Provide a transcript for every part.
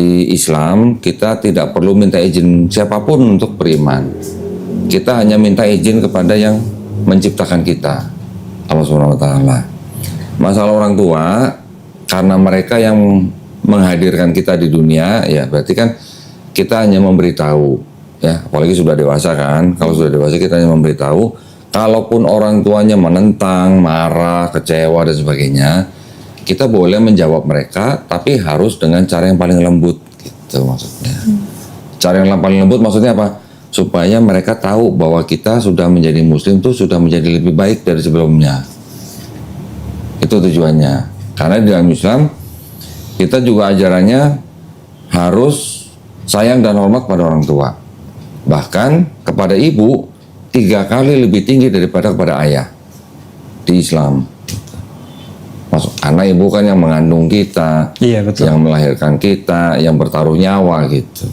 Di Islam kita tidak perlu minta izin siapapun untuk beriman. Kita hanya minta izin kepada yang menciptakan kita, Allah Subhanahu wa taala. Masalah orang tua, karena mereka yang menghadirkan kita di dunia, ya berarti kan kita hanya memberitahu, ya apalagi sudah dewasa kan. Kalau sudah dewasa kita hanya memberitahu. Kalaupun orang tuanya menentang, marah, kecewa dan sebagainya, kita boleh menjawab mereka, tapi harus dengan cara yang paling lembut, gitu maksudnya. Cara yang paling lembut maksudnya apa? Supaya mereka tahu bahwa kita sudah menjadi muslim tuh sudah menjadi lebih baik dari sebelumnya. Itu tujuannya. Karena di dalam Islam kita juga ajarannya harus sayang dan hormat pada orang tua. Bahkan kepada ibu 3 kali lebih tinggi daripada kepada ayah di Islam. Karena ibu kan yang mengandung kita, iya, betul. Yang melahirkan kita, yang bertaruh nyawa gitu.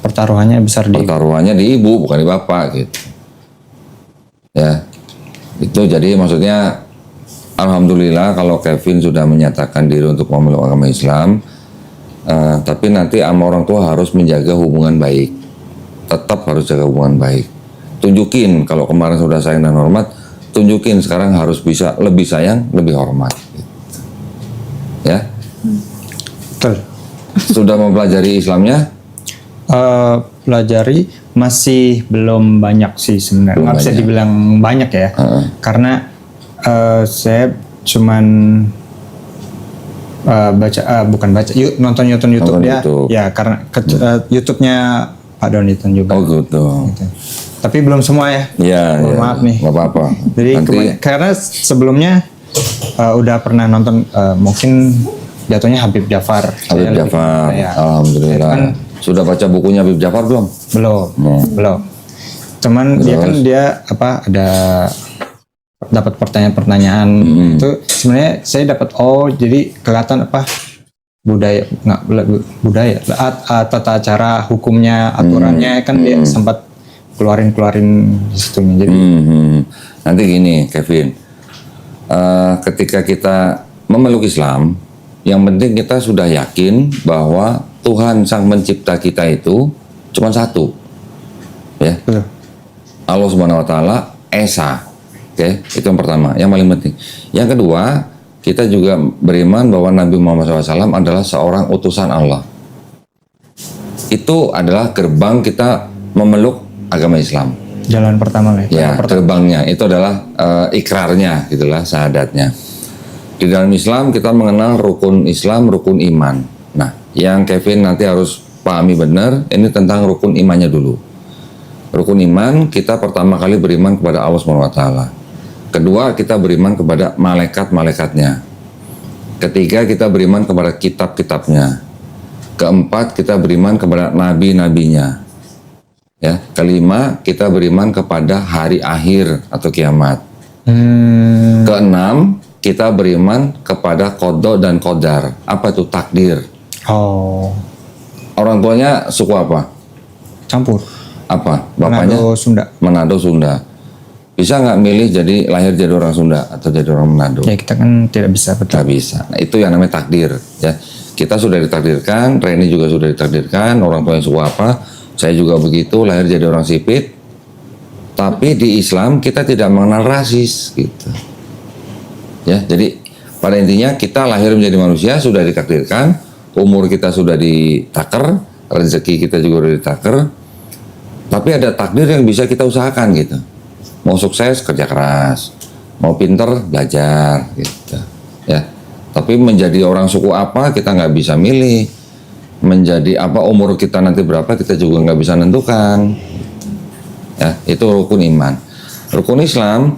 Pertaruhannya besar di Pertaruhannya di ibu, bukan di bapak gitu. Ya, itu jadi maksudnya alhamdulillah kalau Kevin sudah menyatakan diri untuk memeluk agama Islam, tapi nanti sama orang tua harus menjaga hubungan baik. Tetap harus jaga hubungan baik. Tunjukin kalau kemarin sudah sayang dan hormat, tunjukin sekarang harus bisa lebih sayang, lebih hormat. Ya, betul. Sudah mempelajari Islamnya? Pelajari masih belum banyak sih sebenarnya. Nggak bisa dibilang banyak ya, karena saya cuman nonton YouTube ya. YouTube. Ya karena YouTube-nya Pak Doniton juga. Oh gitu. Gitu. Tapi belum semua ya. Iya. Maaf nih. Nggak apa-apa. Jadi karena sebelumnya udah pernah nonton mungkin jatuhnya Habib Jafar. Habib Jafar. Alhamdulillah. Kan, sudah baca bukunya Habib Jafar belum? Belum. Cuman terus? dia ada dapat pertanyaan-pertanyaan itu sebenarnya saya dapat jadi kelihatan budaya tata cara hukumnya, aturannya kan dia sempat keluarin di situnya. Jadi nanti gini Kevin, ketika kita memeluk Islam, yang penting kita sudah yakin bahwa Tuhan Sang Pencipta kita itu cuma satu, ya. Allah Subhanahu Wa Taala Esa, oke? Itu yang pertama, yang paling penting. Yang kedua, kita juga beriman bahwa Nabi Muhammad SAW adalah seorang utusan Allah. Itu adalah gerbang kita memeluk agama Islam. Jalan pertama lah. Ya, gerbangnya itu adalah ikrarnya, gitulah, syahadatnya. Di dalam Islam kita mengenal rukun Islam, rukun iman. Nah, yang Kevin nanti harus pahami benar, ini tentang rukun imannya dulu. Rukun iman kita pertama kali beriman kepada Allah SWT. Kedua, kita beriman kepada malaikat-malaikatnya. Ketiga, kita beriman kepada kitab-kitabnya. Keempat, kita beriman kepada nabi-nabinya. Ya, kelima, kita beriman kepada hari akhir atau kiamat. Keenam, kita beriman kepada qada dan qadar. Apa itu takdir? Orang tuanya suku apa? Campur. Apa? Bapaknya? Manado, Sunda. Bisa nggak milih lahir jadi orang Sunda atau jadi orang Manado? Ya kita kan tidak bisa. Nggak bisa. Nah, itu yang namanya takdir. Ya, kita sudah ditakdirkan, Reni juga sudah ditakdirkan, orang tua yang suku apa. Saya juga begitu, lahir jadi orang sipit. Tapi di Islam kita tidak mengenal rasis, gitu. Ya, jadi pada intinya kita lahir menjadi manusia sudah ditakdirkan, umur kita sudah ditaker, rezeki kita juga sudah ditaker. Tapi ada takdir yang bisa kita usahakan, gitu. Mau sukses kerja keras, mau pinter belajar, gitu. Ya, tapi menjadi orang suku apa kita nggak bisa milih. Menjadi apa umur kita nanti berapa kita juga nggak bisa nentukan. Ya, itu rukun iman. Rukun Islam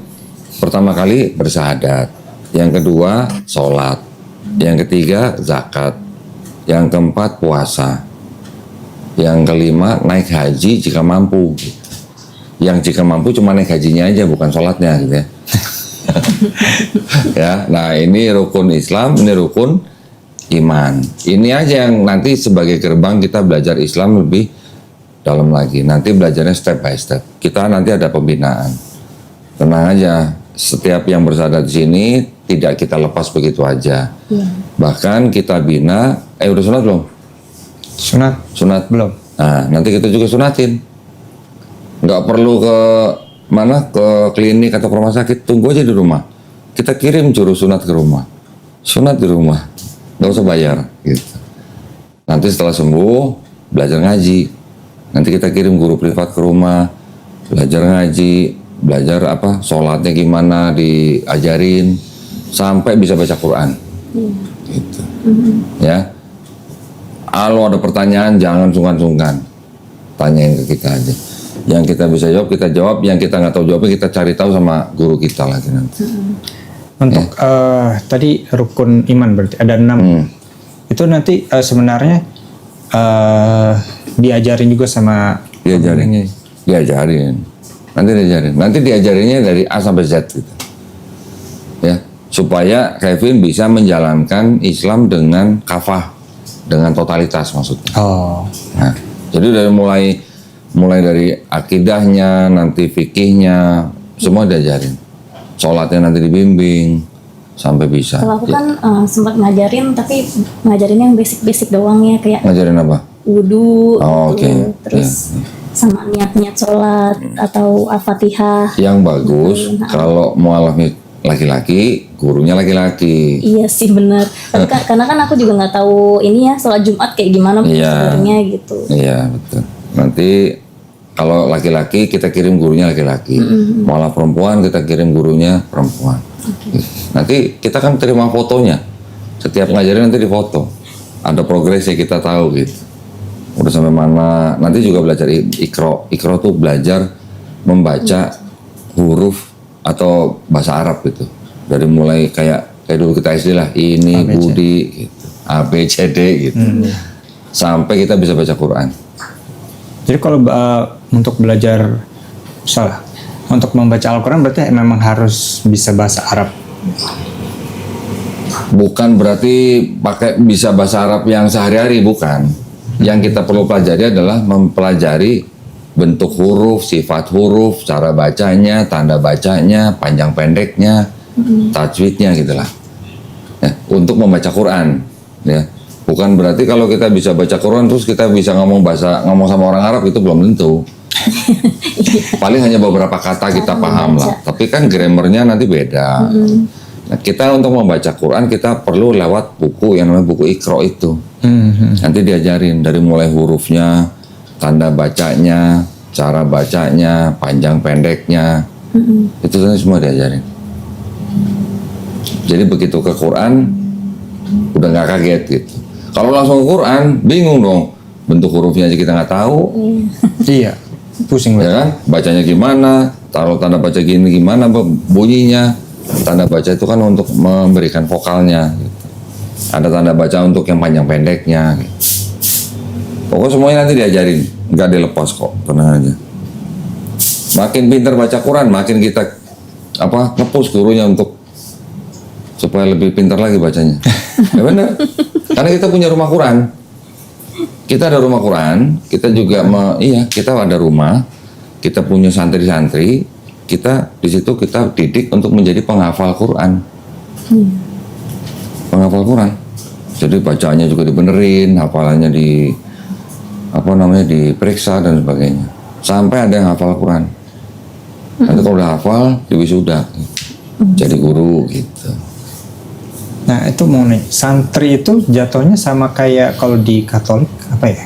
pertama kali bersyahadat, yang kedua sholat, yang ketiga zakat, yang keempat puasa, yang kelima naik haji jika mampu. Yang jika mampu cuma naik hajinya aja, bukan sholatnya, gitu ya. Ya, nah ini rukun Islam, ini rukun iman. Ini aja yang nanti sebagai gerbang kita belajar Islam lebih dalam lagi. Nanti belajarnya step by step. Kita nanti ada pembinaan. Tenang aja, setiap yang bersyahadat di sini tidak kita lepas begitu aja. Bahkan kita bina, udah sholat belum? Sunat. Belum. Nah, nanti kita juga sunatin. Nggak perlu ke mana, ke klinik atau ke rumah sakit, tunggu aja di rumah. Kita kirim juru sunat ke rumah. Sunat di rumah. Nggak usah bayar. Gitu. Nanti setelah sembuh, belajar ngaji. Nanti kita kirim guru privat ke rumah. Belajar ngaji. Belajar sholatnya gimana, diajarin. Sampai bisa baca Quran. Gitu. Ya. Kalau ada pertanyaan jangan sungkan-sungkan, tanyain ke kita aja. Yang kita bisa jawab kita jawab, yang kita nggak tahu jawabnya kita cari tahu sama guru kita lagi nanti. Untuk tadi rukun iman berarti ada 6. Itu nanti sebenarnya diajarin juga sama Diajarin. Nanti diajarinnya dari A sampai Z gitu. Ya, supaya Kevin bisa menjalankan Islam dengan kafah. Dengan totalitas maksudnya. Oh. Nah, jadi dari mulai dari akidahnya, nanti fikihnya, semua diajarin. Sholatnya nanti dibimbing sampai bisa. Kalau aku kan sempat ngajarin, tapi ngajarin yang basic-basic doang ya, kayak Ngajarin apa? wudu, Oh, gitu. oke. Terus sama niat-niat sholat atau Al-Fatihah. Yang bagus kalau mualaf laki-laki, gurunya laki-laki. Iya sih benar. Tapi karena kan aku juga nggak tahu ini ya sholat Jumat kayak gimana sebenarnya gitu. Iya betul. Nanti kalau laki-laki kita kirim gurunya laki-laki. Mualaf perempuan kita kirim gurunya perempuan. Nanti kita kan terima fotonya. Setiap ngajarin nanti difoto. Ada progresnya kita tahu gitu. Udah sampai mana. Nanti juga belajar Iqra. Iqra tuh belajar membaca huruf atau bahasa Arab gitu. Dari mulai kayak dulu kita SD lah, ini ABC. Budi gitu. A B C D gitu. Sampai kita bisa baca Quran. Jadi kalau untuk belajar untuk membaca Al-Quran berarti memang harus bisa bahasa Arab. Bukan berarti pakai bisa bahasa Arab yang sehari-hari, bukan. Yang kita perlu pelajari adalah mempelajari bentuk huruf, sifat huruf, cara bacanya, tanda bacanya, panjang pendeknya, tajwidnya gitulah. Ya, untuk membaca Quran, ya. Bukan berarti kalau kita bisa baca Quran terus kita bisa ngomong sama orang Arab, itu belum tentu. Paling hanya beberapa kata kita paham lah. Tapi kan grammarnya nanti beda. Nah, kita untuk membaca Quran kita perlu lewat buku yang namanya buku Iqra itu. Nanti diajarin dari mulai hurufnya, tanda bacanya, cara bacanya, panjang pendeknya, itu semua diajarin. Jadi begitu ke Quran, udah nggak kaget gitu. Kalau langsung ke Quran, bingung dong. Bentuk hurufnya aja kita nggak tahu. Iya, pusing Ya kan? Bacanya gimana? Taruh tanda baca gini gimana bunyinya? Tanda baca itu kan untuk memberikan vokalnya. Gitu. Ada tanda baca untuk yang panjang pendeknya. Gitu. Pokoknya semuanya nanti diajarin, nggak dilepas kok, tenang aja. Makin pintar baca Quran, makin kita nge-push gurunya untuk supaya lebih pintar lagi bacanya. Ya benar. Karena kita punya rumah Quran. Kita ada rumah Quran, kita juga kita ada rumah, kita punya santri-santri, kita di situ kita didik untuk menjadi penghafal Quran. Penghafal Quran. Jadi bacaannya juga dibenerin, hafalannya diperiksa dan sebagainya. Sampai ada yang hafal Quran. Nanti kalau udah hafal, diwisuda. Jadi guru gitu. Nah itu mau nih, santri itu jatuhnya sama kayak kalau di Katolik apa ya?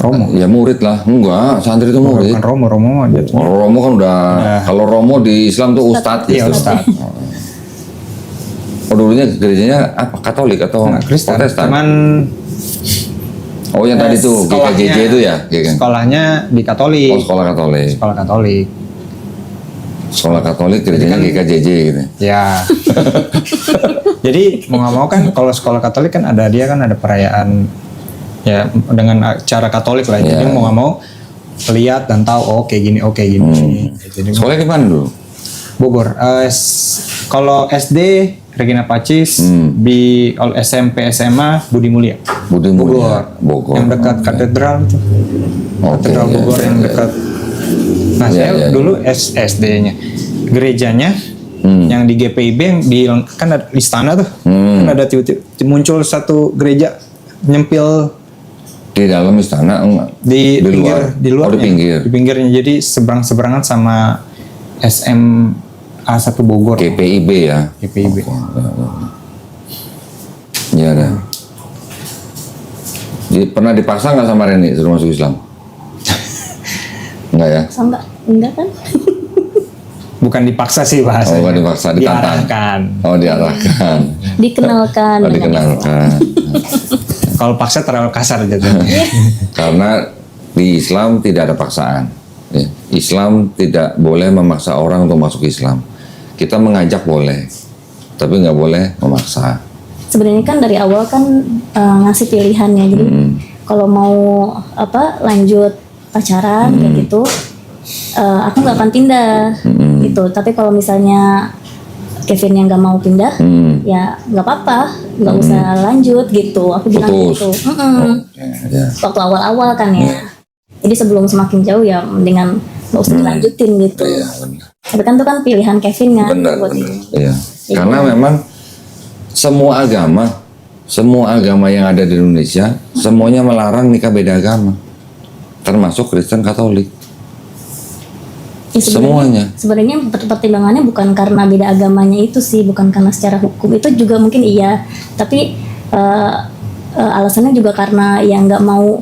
Romo. Ya murid lah, enggak, santri itu murid. Bukan Romo jatuhnya. Romo kan udah, kalau Romo di Islam tuh ustadz Iya gitu. Ustadz. Oh dulunya gerejanya apa? Katolik atau Kristen. Protestan? Cuman yang tadi tuh GKJJ itu ya? Sekolahnya di Katolik. Oh sekolah Katolik. Sekolah Katolik. Sekolah Katolik gerejanya GKJJ gitu. Ya. Jadi mau nggak mau kan kalau sekolah Katolik kan ada perayaan ya dengan cara Katolik lah. Jadi mau nggak mau lihat dan tahu kayak gini. Jadi sekolah di mana dulu? Bogor. Kalau SD Regina Pacis, di SMP SMA Budi Mulia. Bogor. Yang dekat katedral itu. Katedral Bogor yang dekat. Nah saya dulu SD-nya, gerejanya yang di GPIB yang kan ada istana tuh, kan ada tiba-tiba muncul satu gereja nyempil Di dalam istana enggak. Di luar. Di luar. Oh, di pinggir. Di pinggirnya, jadi seberang-seberangan sama SMA 1 Bogor. GPIB ya. GPIB. Iya dah. Pernah dipaksa nggak sama Reni suruh masuk Islam? Enggak ya? Enggak kan? Bukan dipaksa sih bahasanya. Oh, bukan dipaksa, ditantang. Diarahkan. Oh, diarahkan. Dikenalkan. Oh, dengan dikenalkan. Kalau paksa terlalu kasar gitu. Karena di Islam tidak ada paksaan. Ya. Islam tidak boleh memaksa orang untuk masuk Islam. Kita mengajak boleh, tapi nggak boleh memaksa. Sebenarnya kan dari awal kan ngasih pilihannya. Jadi kalau mau lanjut pacaran kayak gitu, aku nggak akan pindah gitu. Tapi kalau misalnya Kevin yang nggak mau pindah, ya nggak apa-apa, nggak usah lanjut gitu. Aku bilang gitu. Ya. Waktu awal-awal kan ya. Jadi sebelum semakin jauh ya mendingan nggak usah dilanjutin gitu. Iya, benar. Tapi kan itu kan pilihan Kevin kan. Benar. buat ini. Iya. Karena memang semua agama yang ada di Indonesia semuanya melarang nikah beda agama, termasuk Kristen Katolik. Ya, Semuanya. Sebenarnya pertimbangannya bukan karena beda agamanya itu sih, bukan karena secara hukum itu juga mungkin iya, tapi alasannya juga karena ya nggak mau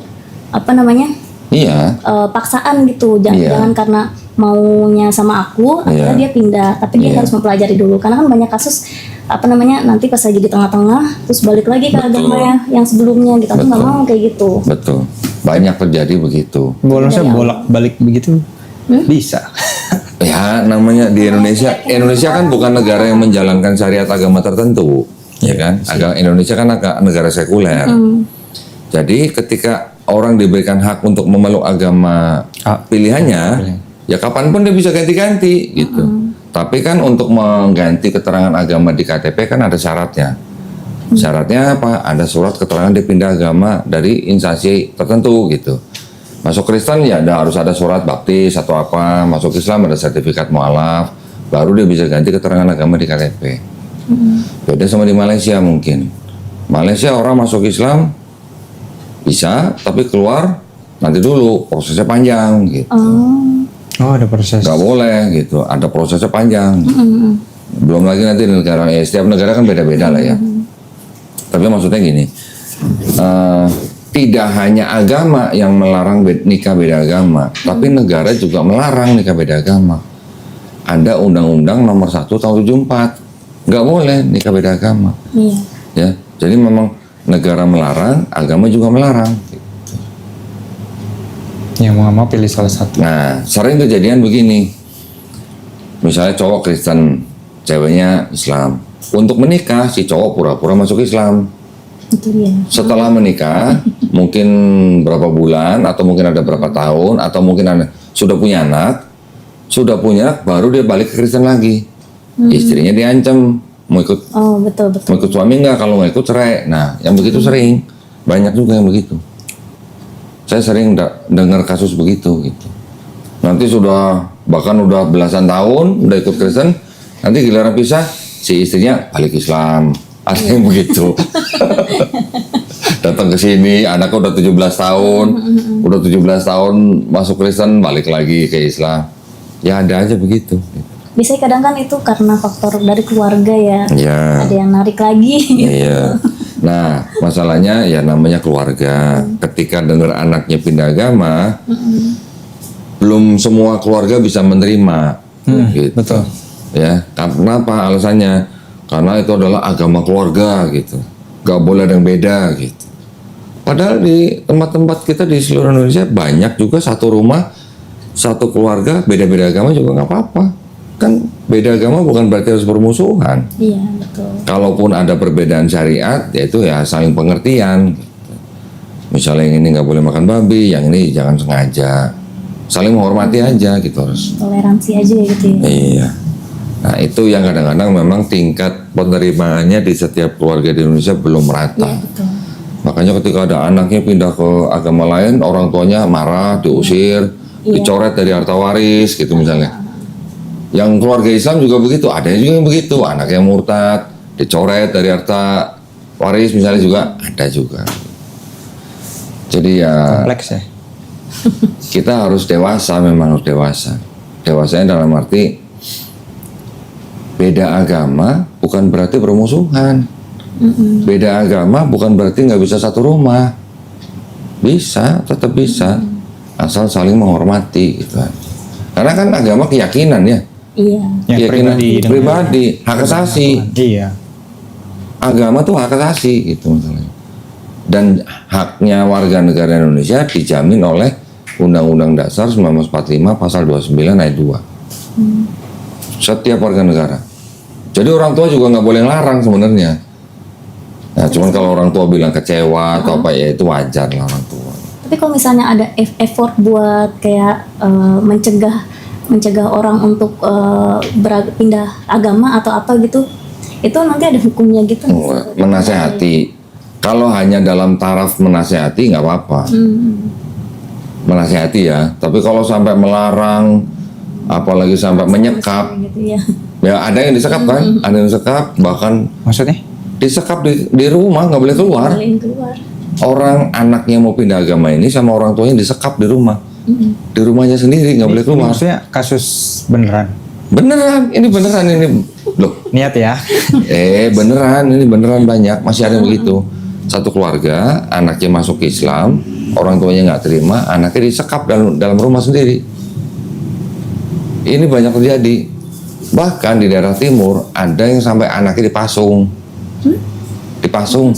Iya. paksaan gitu, jangan karena maunya sama aku, akhirnya dia pindah, tapi dia harus mempelajari dulu, karena kan banyak kasus nanti pas lagi di tengah-tengah terus balik lagi ke agama yang sebelumnya gitu, aku nggak mau kayak gitu. Betul, banyak terjadi begitu. Bolosnya bolak-balik begitu bisa. Ya namanya di Indonesia kan bukan negara yang menjalankan syariat agama tertentu, ya kan? Indonesia kan negara sekuler. Jadi ketika orang diberikan hak untuk memeluk agama pilihannya, ya kapanpun dia bisa ganti-ganti gitu. Tapi kan untuk mengganti keterangan agama di KTP kan ada syaratnya. Syaratnya apa? Ada surat keterangan dia pindah agama dari instansi tertentu gitu. Masuk Kristen ya harus ada surat baptis atau apa. Masuk Islam ada sertifikat mualaf. Baru dia bisa ganti keterangan agama di KTP. Beda sama di Malaysia mungkin. Malaysia orang masuk Islam bisa, tapi keluar nanti dulu, prosesnya panjang gitu. Oh, ada proses. Gak boleh gitu, ada prosesnya panjang. Belum lagi nanti di negara, setiap negara kan beda-beda lah ya. Tapi maksudnya gini, tidak hanya agama yang melarang nikah beda agama, tapi negara juga melarang nikah beda agama. Ada Undang-Undang Nomor 1 Tahun 74, nggak boleh nikah beda agama. Ya, jadi memang negara melarang, agama juga melarang. Yang mau nggak mau pilih salah satu. Nah, sering kejadian begini. Misalnya cowok Kristen, ceweknya Islam. Untuk menikah, si cowok pura-pura masuk Islam. Itu dia. Setelah menikah, mungkin berapa bulan, atau mungkin ada berapa tahun, atau mungkin sudah punya anak, baru dia balik ke Kristen lagi. Istrinya diancam, mau ikut mau ikut suami nggak, kalau nggak ikut cerai. Nah, yang begitu sering, banyak juga yang begitu. Saya sering dengar kasus begitu gitu. Nanti bahkan udah belasan tahun udah ikut Kristen, nanti giliran pisah si istrinya balik Islam. Ada yang begitu. Datang ke sini, anaknya udah 17 tahun masuk Kristen, balik lagi ke Islam. Ya ada aja begitu. Biasanya kadang kan itu karena faktor dari keluarga ya. Ada yang narik lagi gitu. Iya. Nah, masalahnya ya namanya keluarga. Ketika dengar anaknya pindah agama, belum semua keluarga bisa menerima. Gitu. Betul. Ya, kenapa alasannya? Karena itu adalah agama keluarga gitu. Gak boleh ada yang beda gitu. Padahal di tempat-tempat kita di seluruh Indonesia banyak juga satu rumah, satu keluarga, beda-beda agama juga nggak apa-apa. Kan beda agama bukan berarti harus bermusuhan. Iya, betul. Kalaupun ada perbedaan syariat, yaitu ya saling pengertian. Gitu. Misalnya yang ini nggak boleh makan babi, yang ini jangan sengaja. Saling menghormati aja gitu harus. Toleransi aja gitu ya. Iya. Nah itu yang kadang-kadang memang tingkat penerimaannya di setiap keluarga di Indonesia belum merata. Iya, betul. Makanya ketika ada anaknya pindah ke agama lain, orang tuanya marah, diusir, dicoret dari harta waris gitu misalnya. Yang keluarga Islam juga begitu, ada juga yang begitu, anak yang murtad, dicoret dari harta waris misalnya juga, ada juga. Jadi ya Kompleks ya. kita harus dewasa, memang harus dewasa. Dewasanya dalam arti beda agama bukan berarti bermusuhan. Beda agama bukan berarti nggak bisa satu rumah. Bisa, tetap bisa. Asal saling menghormati gitu kan. Karena kan agama keyakinan ya. Iya. Yang Keyakinan dengan- pribadi, hak asasi. Iya. Agama tuh hak asasi gitu masalahnya. Dan haknya warga negara Indonesia dijamin oleh Undang-Undang Dasar 1945 pasal 29 ayat 2. Setiap warga negara. Jadi orang tua juga nggak boleh larang sebenarnya. Nah, cuman kalau orang tua bilang kecewa atau apa ya itu wajar lah orang tua. Tapi kalau misalnya ada effort buat kayak mencegah orang untuk pindah agama atau apa gitu, itu nanti ada hukumnya gitu. Menasehati. Kalau hanya dalam taraf menasehati nggak apa-apa. Menasehati ya. Tapi kalau sampai melarang, apalagi sampai menyekap, Gitu ya. ya ada yang disekap kan, ada yang disekap, bahkan Maksudnya? disekap di rumah nggak boleh keluar. Bolehin keluar. Orang anaknya mau pindah agama ini sama orang tuanya disekap di rumah, di rumahnya sendiri nggak boleh Ini keluar. maksudnya kasus beneran. Beneran ini loh. Niat ya. Beneran ini beneran banyak, masih ada yang begitu. Satu keluarga anaknya masuk Islam, orang tuanya nggak terima, anaknya disekap dalam rumah sendiri. Ini banyak terjadi. Bahkan di daerah timur ada yang sampai anaknya dipasung. Dipasung.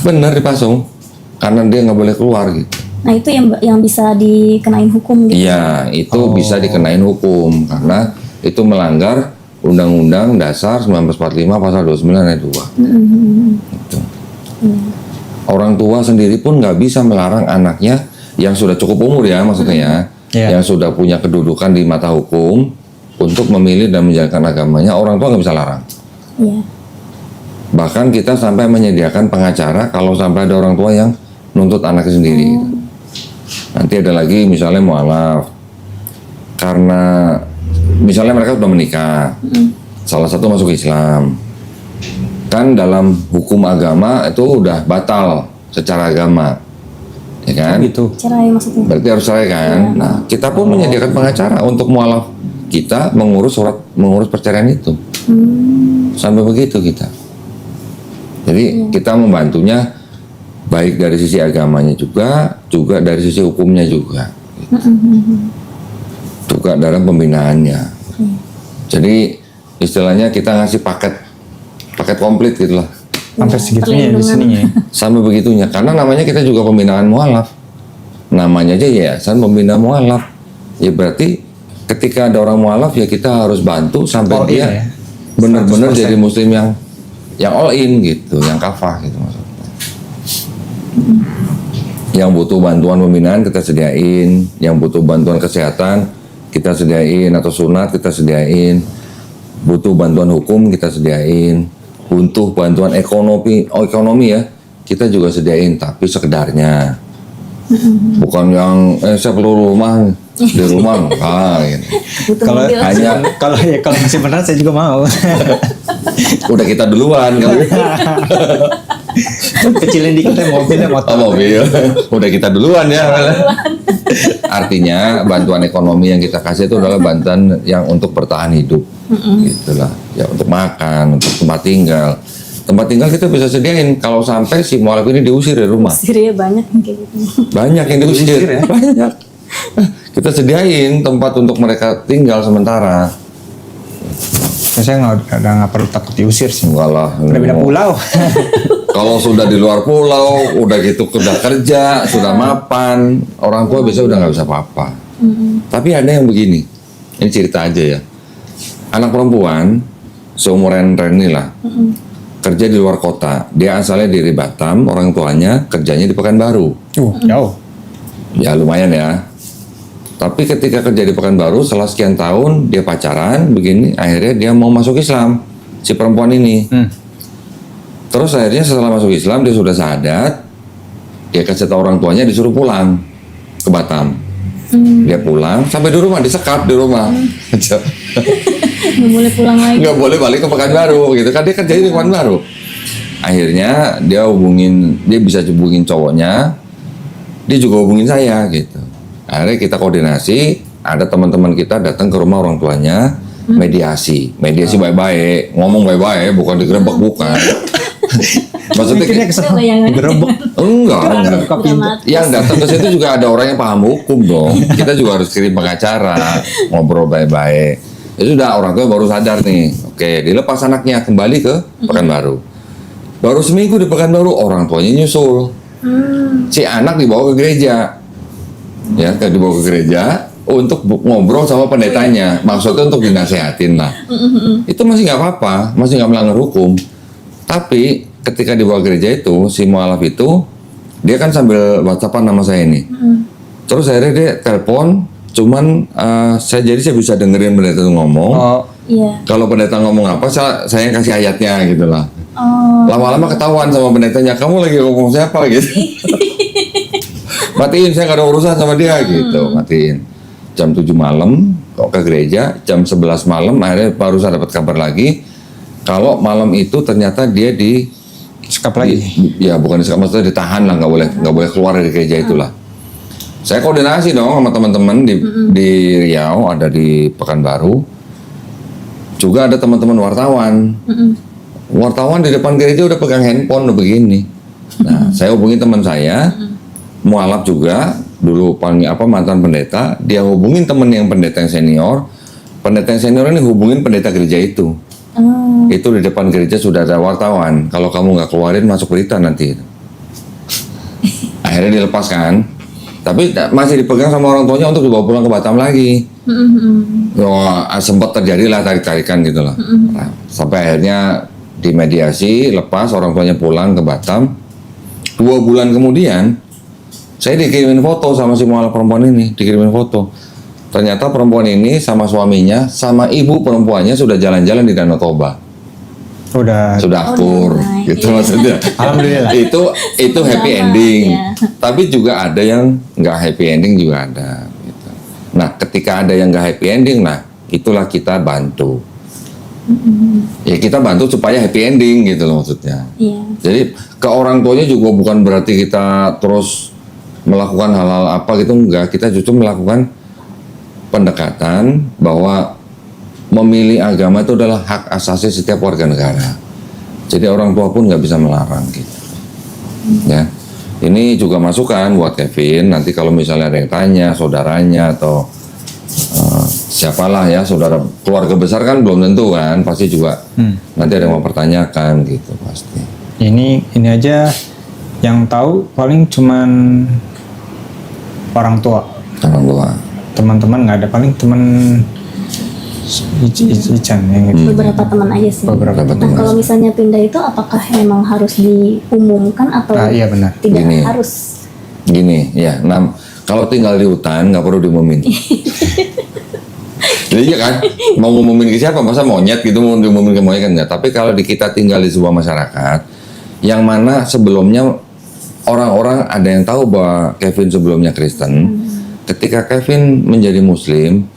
Bener dipasung. Karena dia nggak boleh keluar gitu. Nah itu yang bisa dikenain hukum gitu. Iya, itu bisa dikenain hukum karena itu melanggar Undang-Undang Dasar 1945 pasal 29 ayat 2. Gitu. Orang tua sendiri pun nggak bisa melarang anaknya yang sudah cukup umur ya maksudnya ya, yang sudah punya kedudukan di mata hukum untuk memilih dan menjalankan agamanya, orang tua nggak bisa larang. Iya. Bahkan kita sampai menyediakan pengacara kalau sampai ada orang tua yang nuntut anaknya sendiri. Nanti ada lagi misalnya mualaf. Karena misalnya mereka sudah menikah. Salah satu masuk Islam. Kan dalam hukum agama itu udah batal secara agama. Ya kan? Gitu. Cerai maksudnya. Berarti harus cerai kan? Nah, kita pun menyediakan pengacara untuk mualaf kita mengurus perceraian itu. Sampai begitu kita. Jadi kita membantunya baik dari sisi agamanya juga dari sisi hukumnya juga. Juga dalam pembinaannya. Jadi istilahnya kita ngasih paket komplit gitulah. Sampai segitunya di sininya. Sampai begitunya. Karena namanya kita juga pembinaan mualaf. Namanya aja Yayasan Pembina Mualaf. Ya berarti ketika ada orang mualaf ya kita harus bantu sampai All in dia ya? benar-benar 100%. jadi muslim yang all in gitu, yang kafah gitu maksudnya. Yang butuh bantuan pembinaan kita sediain, yang butuh bantuan kesehatan kita sediain atau sunat kita sediain, butuh bantuan hukum kita sediain, butuh bantuan ekonomi ya kita juga sediain tapi sekedarnya. Bukan yang saya perlu rumah di rumah gitu. Butuh Kalau mobil. kalau masih benar saya juga mau. Udah kita duluan kalau Kecilin dikit ya mobilnya motor. mobil udah kita duluan ya. Artinya bantuan ekonomi yang kita kasih itu adalah bantuan yang untuk bertahan hidup, gitulah. Ya untuk makan, untuk tempat tinggal. Tempat tinggal kita bisa sediain kalau sampai si mualaf ini diusir dari rumah. Syria banyak yang kayak gitu. Banyak yang diusir, banyak. Kita sediain tempat untuk mereka tinggal sementara. Ya, saya nggak perlu takut diusir sih. Enggak lah. Udah beda pulau. Kalau sudah di luar pulau, udah gitu udah kerja, sudah mapan, orang tua biasanya udah nggak bisa apa-apa. Tapi ada yang begini, ini cerita aja ya. Anak perempuan seumuran Reni lah, kerja di luar kota. Dia asalnya dari Batam, orang tuanya kerjanya di Pekanbaru. Jauh. Ya lumayan ya. Tapi ketika kerja di Pekanbaru, setelah sekian tahun dia pacaran, begini, akhirnya dia mau masuk Islam, si perempuan ini. Terus akhirnya setelah masuk Islam dia sudah sahadat, dia kasih tahu orang tuanya disuruh pulang ke Batam. Dia pulang sampai di rumah disekap di rumah. Nggak boleh pulang lagi. Nggak boleh balik ke Pekanbaru gitu kan, dia kerjanya di Pekanbaru. Akhirnya dia bisa hubungin cowoknya, dia juga hubungin saya gitu. Akhirnya kita koordinasi, ada teman-teman kita datang ke rumah orang tuanya, mediasi baik-baik, ngomong baik-baik, bukan digerebek, bukan. Maksudnya Akhirnya kesana digerebek. enggak. Dramatis. Yang datang ke situ juga ada orang yang paham hukum dong. Kita juga harus kirim pengacara, ngobrol baik-baik. Ya sudah, orang tua baru sadar nih. Oke, dilepas anaknya kembali ke Pekanbaru. Baru seminggu di Pekanbaru, orang tuanya nyusul. Si anak dibawa ke gereja. Ya, dibawa ke gereja untuk ngobrol sama pendetanya. Maksudnya untuk dinasehatin lah. Itu masih nggak apa-apa, masih nggak melanggar hukum. Tapi ketika dibawa gereja itu, si mualaf itu, dia kan sambil WhatsAppan nama saya ini. Terus akhirnya dia telepon, cuman saya bisa dengerin pendeta itu ngomong. Oh, Iya. Kalau pendeta ngomong apa, saya kasih ayatnya gitu lah. Oh. Lama-lama ketahuan sama pendetanya, kamu lagi ngomong siapa gitu. Matiin, saya gak ada urusan sama dia gitu, matiin. Jam 7 malam, kok ke gereja, jam 11 malam, akhirnya baru saya dapat kabar lagi, kalau malam itu ternyata dia sekap lagi. ya bukan disekap, maksudnya ditahan lah, nggak boleh keluar dari gereja itulah. Saya koordinasi dong sama teman-teman di Riau, ada di Pekanbaru, juga ada teman-teman wartawan. Wartawan di depan gereja udah pegang handphone udah begini. Nah, saya hubungi teman saya, mualaf juga, dulu mantan pendeta, dia hubungin temen yang pendeta yang senior ini hubungin pendeta gereja itu. Itu di depan gereja sudah ada wartawan. Kalau kamu nggak keluarin masuk berita nanti. Akhirnya dilepaskan, tapi masih dipegang sama orang tuanya untuk dibawa pulang ke Batam lagi. Sempat terjadilah tarik-tarikan gitu loh. Nah, sampai akhirnya dimediasi, lepas orang tuanya pulang ke Batam. 2 bulan kemudian saya dikirimin foto sama si mualaf perempuan ini, dikirimin foto. Ternyata perempuan ini sama suaminya, sama ibu perempuannya sudah jalan-jalan di Danau Toba. Sudah akur, gitu iya. maksudnya. Alhamdulillah. itu happy ending. Ya. Tapi juga ada yang nggak happy ending juga ada. Gitu. Nah, ketika ada yang nggak happy ending, nah itulah kita bantu. Ya kita bantu supaya happy ending gitu loh maksudnya. Iya. Jadi ke orang tuanya juga bukan berarti kita terus melakukan hal-hal apa gitu, enggak. Kita justru melakukan pendekatan bahwa memilih agama itu adalah hak asasi setiap warga negara. Jadi orang tua pun nggak bisa melarang gitu. Ya, ini juga masukan buat Kevin. Nanti kalau misalnya ada yang tanya, saudaranya atau siapalah ya, saudara keluarga besar kan belum tentu kan, pasti juga nanti ada yang mempertanyakan gitu pasti. Ini aja yang tahu paling cuman orang tua. Orang tua. Teman-teman nggak ada, paling teman Ican yang itu. Beberapa teman aja sih. Beberapa Nah, teman. kalau misalnya pindah itu apakah memang harus diumumkan atau Iya benar. tidak Gini. harus? Gini ya, kalau tinggal di hutan nggak perlu diumumin. Jadi ya kan, mau ngumumin ke siapa? Masa monyet gitu mau diumumin ke monyet kan enggak. Tapi kalau kita tinggal di sebuah masyarakat yang mana sebelumnya orang-orang ada yang tahu bahwa Kevin sebelumnya Kristen, ketika Kevin menjadi Muslim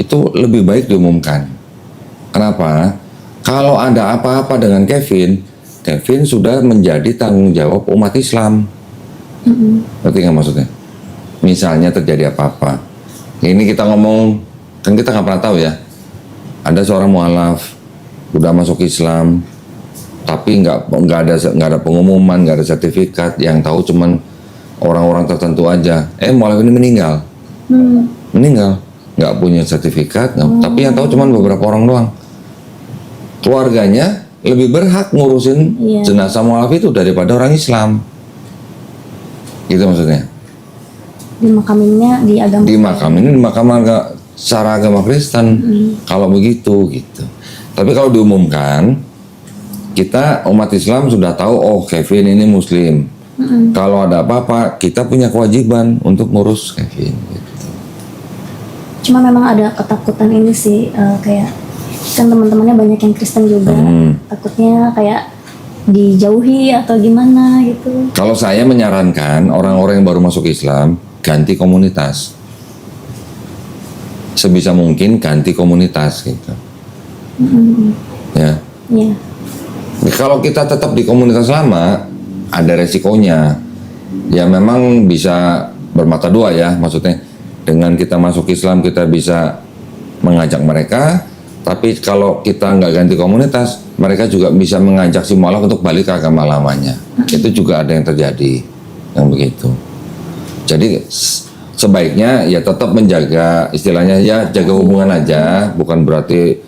itu lebih baik diumumkan. Kenapa? Kalau ada apa-apa dengan Kevin sudah menjadi tanggung jawab umat Islam. Ngerti nggak maksudnya? Misalnya terjadi apa-apa, ini kita ngomong, kan kita nggak pernah tahu ya. Ada seorang mualaf udah masuk Islam, tapi nggak ada pengumuman, nggak ada sertifikat, yang tahu cuman orang-orang tertentu aja. Mualaf ini meninggal, nggak punya sertifikat, tapi yang tahu cuman beberapa orang doang. Keluarganya lebih berhak ngurusin jenazah mualaf itu daripada orang Islam. Gitu maksudnya. Dimakaminnya di agama. Dimakamin secara agama Kristen. Kalau begitu gitu. Tapi kalau diumumkan, kita umat Islam sudah tahu, oh Kevin ini Muslim. Kalau ada apa-apa, kita punya kewajiban untuk ngurus Kevin. Gitu. Cuma memang ada ketakutan ini sih, kayak kan teman-temannya banyak yang Kristen juga, takutnya kayak dijauhi atau gimana gitu. Kalau saya menyarankan orang-orang yang baru masuk Islam ganti komunitas, sebisa mungkin ganti komunitas gitu. Ya. Iya. Kalau kita tetap di komunitas lama, ada resikonya. Ya memang bisa bermata dua ya, maksudnya dengan kita masuk Islam kita bisa mengajak mereka, tapi kalau kita nggak ganti komunitas, mereka juga bisa mengajak si mualaf untuk balik ke agama lamanya. Itu juga ada yang terjadi, yang begitu. Jadi sebaiknya ya tetap menjaga, istilahnya ya jaga hubungan aja, bukan berarti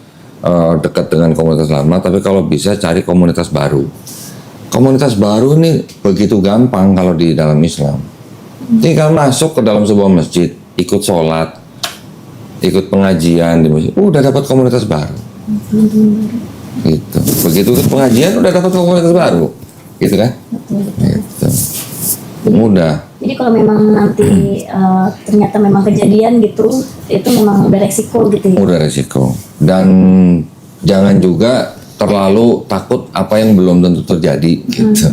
dekat dengan komunitas lama, tapi kalau bisa cari komunitas baru. Komunitas baru ini begitu gampang kalau di dalam Islam. Tinggal masuk ke dalam sebuah masjid, ikut sholat, ikut pengajian di masjid, udah dapat komunitas baru. Gitu. Begitu ikut pengajian udah dapat komunitas baru, gitu kan? Gitu. Mudah. Jadi kalau memang nanti ternyata memang kejadian gitu, itu memang udah resiko gitu ya. Udah resiko. Dan jangan juga terlalu takut apa yang belum tentu terjadi gitu.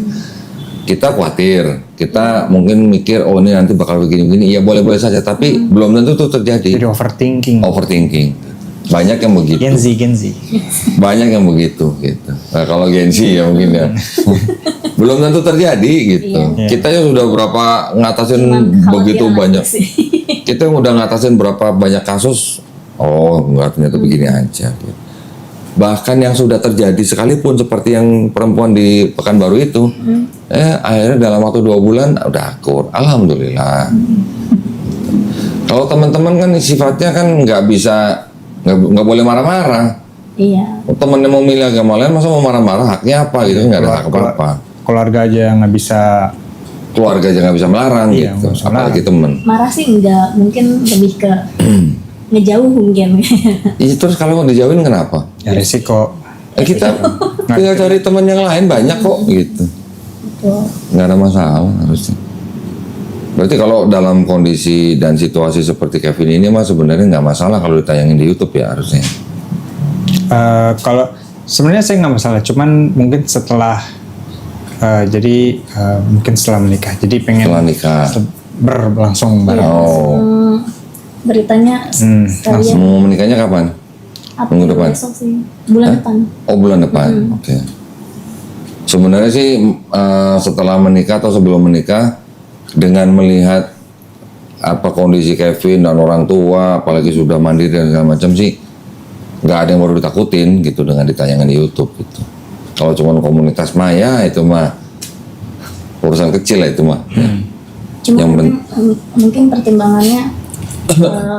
Kita khawatir, kita mungkin mikir oh ini nanti bakal begini-begini, ya boleh-boleh saja, tapi belum tentu itu terjadi. Jadi overthinking. Banyak yang begitu. Gen Z. Banyak yang begitu gitu. Nah, kalau Gen Z ya mungkin ya. Belum tentu terjadi gitu. Iya. Kita yang sudah berapa ngatasin begitu banyak. Kita yang udah ngatasin berapa banyak kasus. Oh, enggak, ternyata begini aja gitu. Bahkan yang sudah terjadi sekalipun seperti yang perempuan di Pekanbaru itu, akhirnya dalam waktu 2 bulan udah akur, alhamdulillah. Kalau teman-teman kan sifatnya kan nggak bisa, nggak boleh marah-marah. Iya. Temennya mau milih agama lain, masa mau marah-marah, haknya apa gitu, nggak ada hak apa-apa. Keluarga aja nggak bisa. Keluarga aja nggak bisa melarang Iya, gitu, nggak bisa apalagi temen. Marah sih enggak, mungkin lebih ke ngejauh mungkin. Iya, terus kalau mau dijauhin kenapa? Ya resiko. Kita tinggal cari teman yang lain banyak kok gitu. Betul. Nggak ada masalah harusnya. Berarti kalau dalam kondisi dan situasi seperti Kevin ini mah sebenarnya nggak masalah kalau ditayangin di YouTube ya harusnya. Kalau sebenarnya saya nggak masalah, cuman mungkin setelah mungkin setelah menikah. Jadi pengen Setelah nikah. berlangsung bareng. Oh, Beritanya sekalian mau menikahnya kapan? April minggu depan? besok sih, bulan depan. Oh, bulan depan. Oke. Sebenarnya sih setelah menikah atau sebelum menikah, dengan melihat apa kondisi Kevin dan orang tua, apalagi sudah mandiri dan segala macam sih, nggak ada yang perlu ditakutin gitu dengan ditayangkan di YouTube gitu. Kalau cuma komunitas maya itu mah urusan kecil lah itu mah. Cuma Yang mungkin pertimbangannya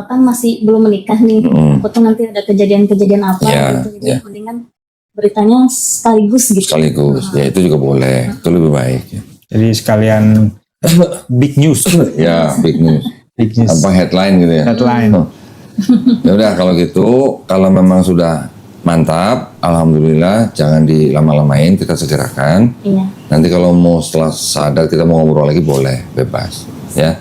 kan masih belum menikah nih. Takutnya nanti ada kejadian-kejadian apa Ya, gitu. Jadi ya. mendingan beritanya sekaligus gitu. Sekaligus, ya itu juga boleh, itu lebih baik. Ya, Jadi sekalian big news. ya big news. Big news. Apa headline gitu ya? Headline. Ya udah kalau gitu, kalau memang sudah mantap, alhamdulillah, jangan dilama-lamain, kita segerakan. Iya. Nanti kalau mau setelah sadar kita mau ngobrol lagi boleh, bebas, ya.